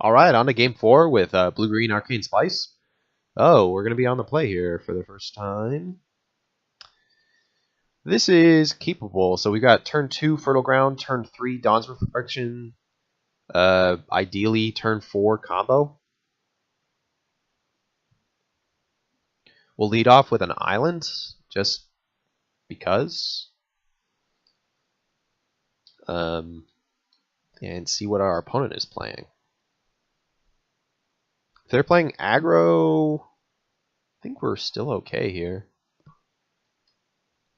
All right, on to game 4 with blue-green Arcane Splice. Oh, we're going to be on the play here for the first time. This is keepable. So we got turn 2 Fertile Ground, turn 3 Dawn's Reflection, ideally turn 4 combo. We'll lead off with an island, just because. And see what our opponent is playing. If they're playing aggro, I think we're still okay here.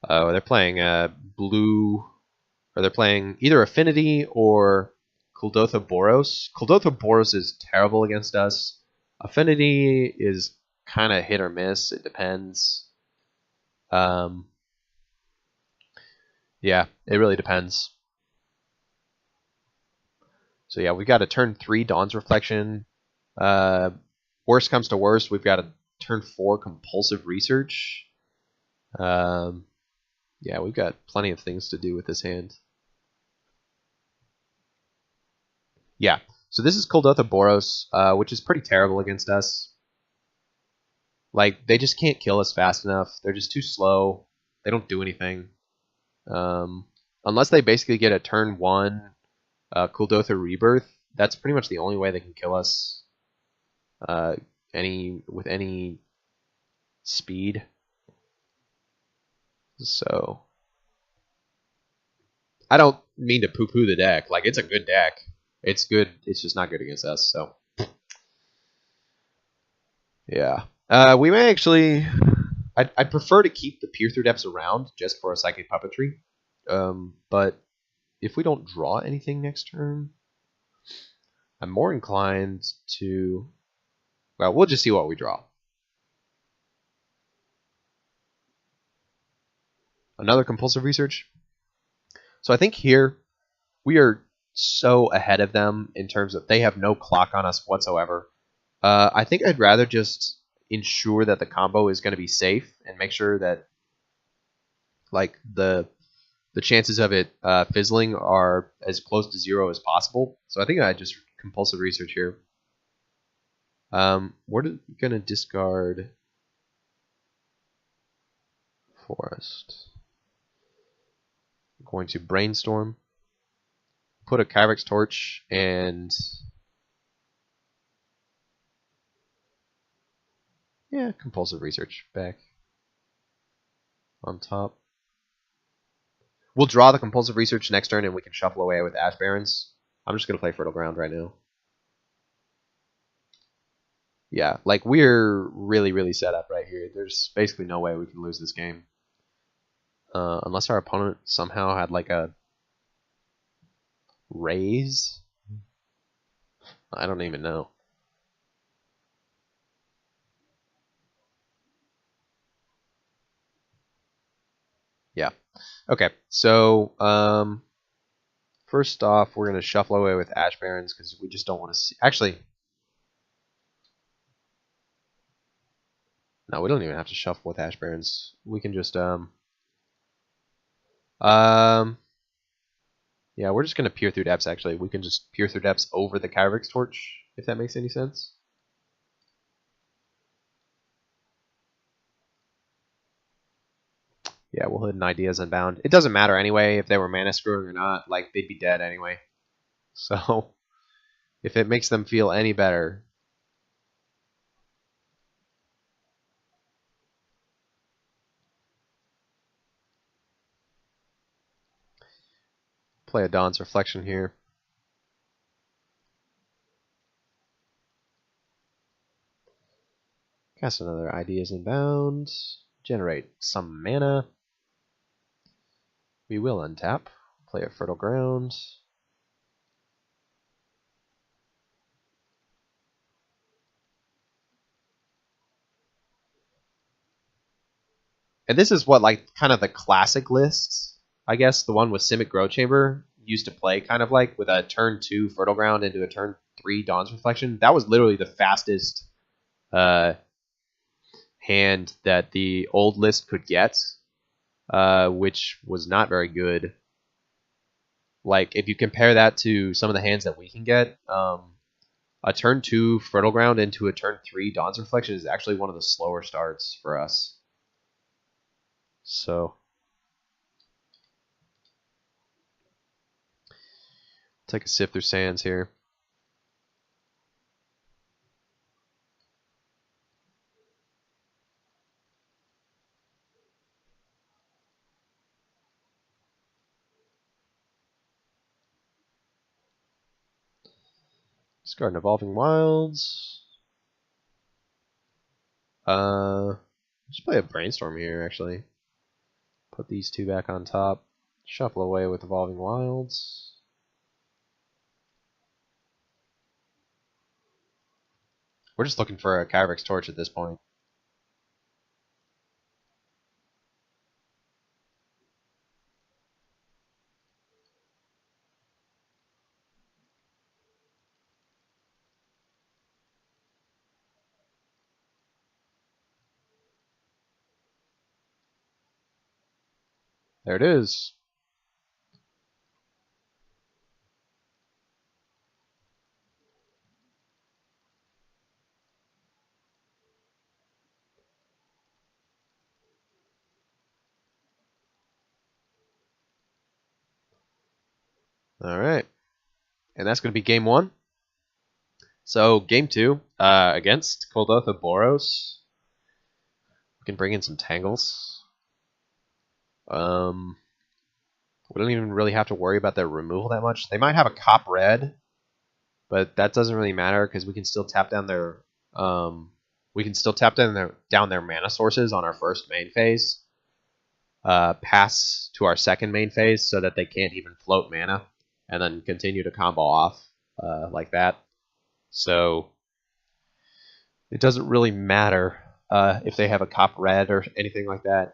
Oh, they're playing blue, or they're playing either Affinity or Kuldotha Boros. Kuldotha Boros is terrible against us. Affinity is kind of hit or miss. It depends. Yeah, it really depends. So yeah, we've got a turn 3 Dawn's Reflection. Worst comes to worst, we've got a turn 4 Compulsive Research. Yeah, we've got plenty of things to do with this hand. Yeah, so this is Kuldotha Boros, which is pretty terrible against us. Like, they just can't kill us fast enough. They're just too slow. They don't do anything. Unless they basically get a turn 1 Kuldotha Rebirth, that's pretty much the only way they can kill us with any speed. So I don't mean to poo-poo the deck. Like, it's a good deck. It's good. It's just not good against us. So yeah, we may actually. I'd prefer to keep the Peer Through Depths around just for a Psychic Puppetry. But if we don't draw anything next turn, I'm more inclined to. Well, we'll just see what we draw. Another Compulsive Research. So I think here we are so ahead of them in terms of they have no clock on us whatsoever. I think I'd rather just ensure that the combo is going to be safe and make sure that like the chances of it fizzling are as close to 0 as possible. So I think I just Compulsive Research here. We're going to discard Forest. I'm going to Brainstorm, put a Kyrex Torch, and yeah, Compulsive Research back on top. We'll draw the Compulsive Research next turn, and we can shuffle away with Ash Barrens. I'm just going to play Fertile Ground right now. Yeah, like we're really, really set up right here. There's basically no way we can lose this game. Unless our opponent somehow had like a raise. I don't even know. Yeah. Okay, so first off, we're going to shuffle away with Ash Barrens because we just don't want to see. Actually, no, we don't even have to shuffle with Ash Barrens. We can just yeah, we're just going to Peer Through Depths, actually. We can just Peer Through Depths over the Kyrex Torch, if that makes any sense. Yeah, we'll hit an Ideas Unbound. It doesn't matter anyway if they were mana screwing or not. Like, they'd be dead anyway. So, if it makes them feel any better. Play a Dawn's Reflection here. Cast another Ideas Unbound. Generate some mana. We will untap. Play a Fertile Ground. And this is what, like, kind of the classic list, I guess, the one with Simic Growth Chamber used to play, kind of like, with a turn 2 Fertile Ground into a turn 3 Dawn's Reflection. That was literally the fastest hand that the old list could get, which was not very good. Like, if you compare that to some of the hands that we can get, a a turn 2 Fertile Ground into a turn 3 Dawn's Reflection is actually one of the slower starts for us. So take a sift through sands here. Discard an Evolving Wilds. Just play a Brainstorm here, actually. Put these 2 back on top. Shuffle away with Evolving Wilds. We're just looking for a Kyrick's Torch at this point. There it is. All right. And that's going to be game 1. So game 2, against Kuldotha Boros. We can bring in some Tangles. We don't even really have to worry about their removal that much. They might have a Cop Red, but that doesn't really matter because we can still tap down their down their mana sources on our first main phase. Pass to our second main phase so that they can't even float mana, and then continue to combo off like that. So it doesn't really matter if they have a Cop Red or anything like that.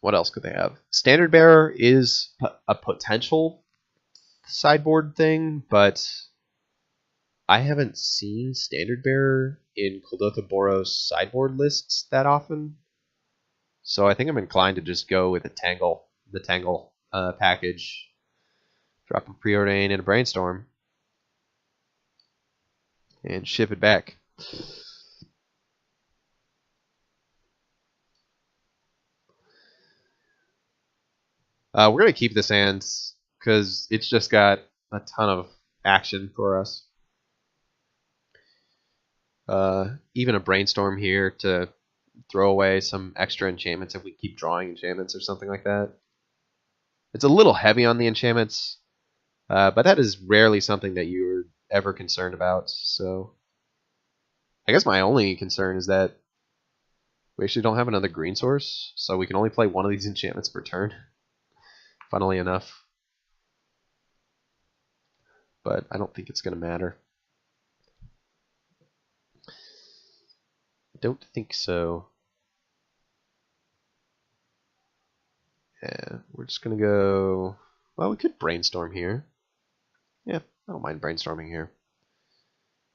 What else could they have? Standard Bearer is a potential sideboard thing, but I haven't seen Standard Bearer in Kuldotha Boros sideboard lists that often. So I think I'm inclined to just go with the Tangle package. Drop a Preordain and a Brainstorm. And ship it back. We're going to keep this hand because it's just got a ton of action for us. Even a Brainstorm here to throw away some extra enchantments if we keep drawing enchantments or something like that. It's a little heavy on the enchantments, but that is rarely something that you're ever concerned about. So I guess my only concern is that we actually don't have another green source, so we can only play one of these enchantments per turn. Funnily enough. But I don't think it's going to matter. I don't think so. Yeah, we're just going to go... Well, we could Brainstorm here. Yeah, I don't mind brainstorming here.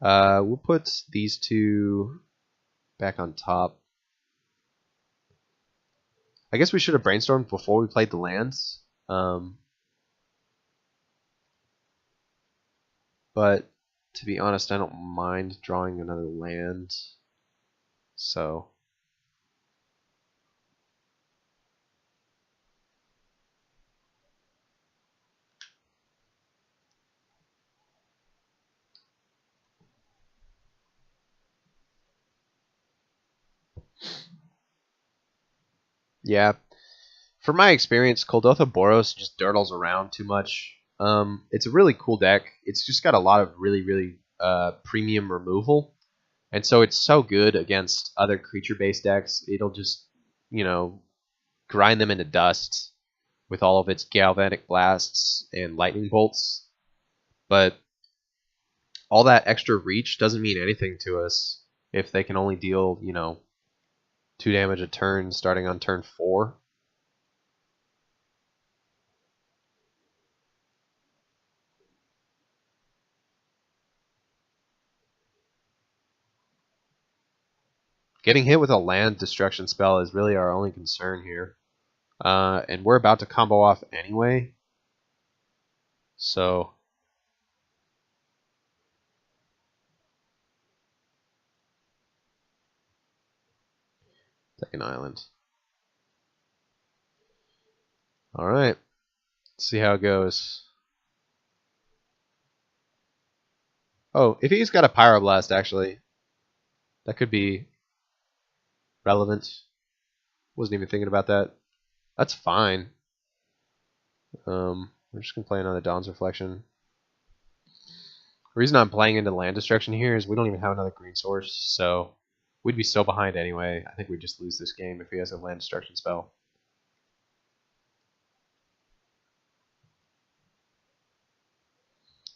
We'll put these 2 back on top. I guess we should have brainstormed before we played the lands. But to be honest, I don't mind drawing another land. So yeah, from my experience, Kuldotha Boros just dirtles around too much. It's a really cool deck. It's just got a lot of really premium removal, and so it's so good against other creature-based decks. It'll just, grind them into dust with all of its Galvanic Blasts and Lightning Bolts. But all that extra reach doesn't mean anything to us if they can only deal, 2 damage a turn starting on turn 4. Getting hit with a land destruction spell is really our only concern here. And we're about to combo off anyway. So Second island. Alright. Let's see how it goes. Oh, if he's got a Pyroblast, actually, that could be relevant. Wasn't even thinking about that. That's fine. We're just going to play another Dawn's Reflection. The reason I'm playing into land destruction here is we don't even have another green source, so we'd be so behind anyway. I think we'd just lose this game if he has a land destruction spell.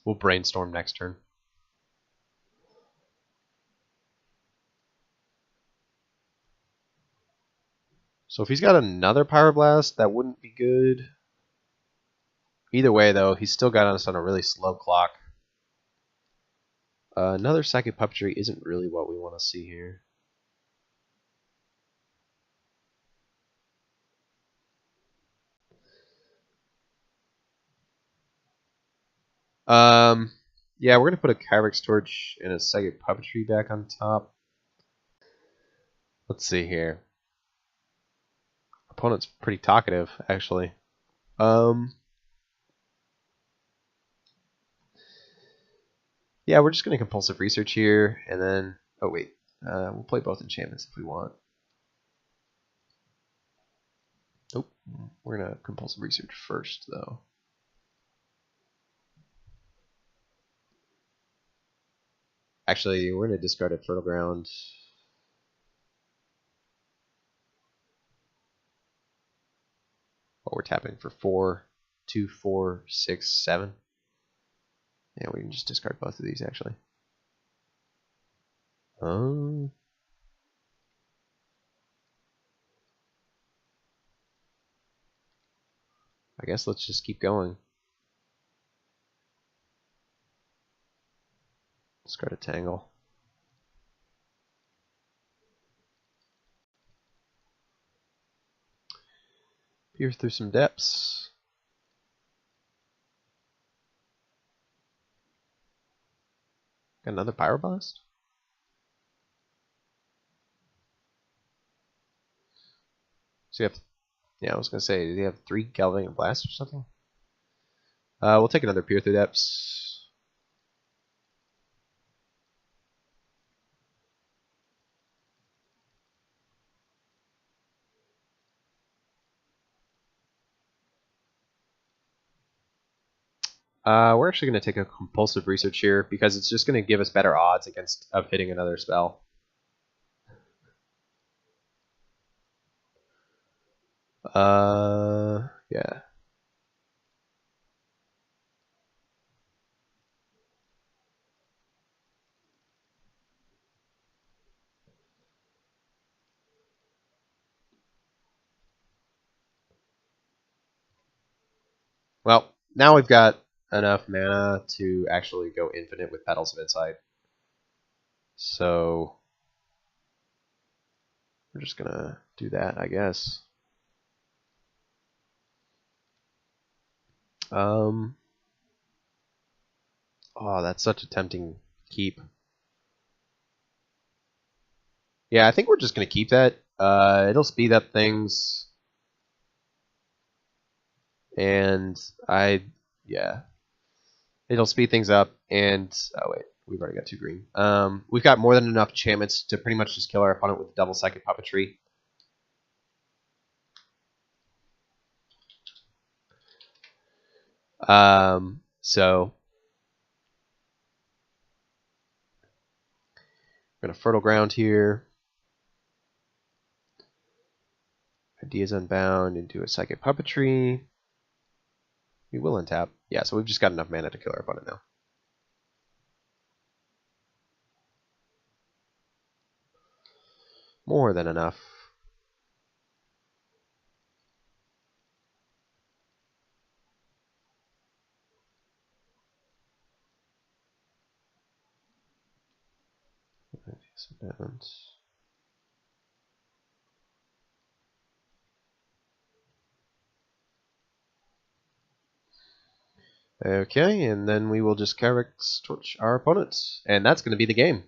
We'll brainstorm next turn. So if he's got another Pyroblast, that wouldn't be good. Either way, though, he's still got us on a really slow clock. Another Psychic Puppetry isn't really what we want to see here. Yeah, we're going to put a Kyrex Torch and a Psychic Puppetry back on top. Let's see here. Opponent's pretty talkative, actually. Yeah, we're just going to Compulsive Research here, and then... Oh, wait. We'll play both enchantments if we want. Nope. We're going to Compulsive Research first, though. Actually, we're going to discard a Fertile Ground. Oh, we're tapping for 4, 2, 4, 6, 7. Yeah, we can just discard both of these, actually. I guess let's just keep going. Discard a Tangle. Peer through some depths. Got another Pyroblast? So you have, yeah, I was gonna say, do you have 3 Galvanic Blasts or something? We'll take another Peer through depths. We're actually going to take a Compulsive Research here because it's just going to give us better odds against of hitting another spell. Yeah. Well, now we've got enough mana to actually go infinite with Petals of Insight. So we're just gonna do that, I guess. Oh, that's such a tempting keep. Yeah, I think we're just gonna keep that. It'll speed up things, and yeah, it'll speed things up. And oh wait, we've already got 2 green. We've got more than enough enchantments to pretty much just kill our opponent with double Psychic Puppetry. So we're gonna Fertile Ground here. Ideas Unbound into a Psychic Puppetry. We will untap. Yeah, so we've just got enough mana to kill our opponent now. More than enough. Okay, and then we will just Kyrex Torch our opponents. And that's going to be the game.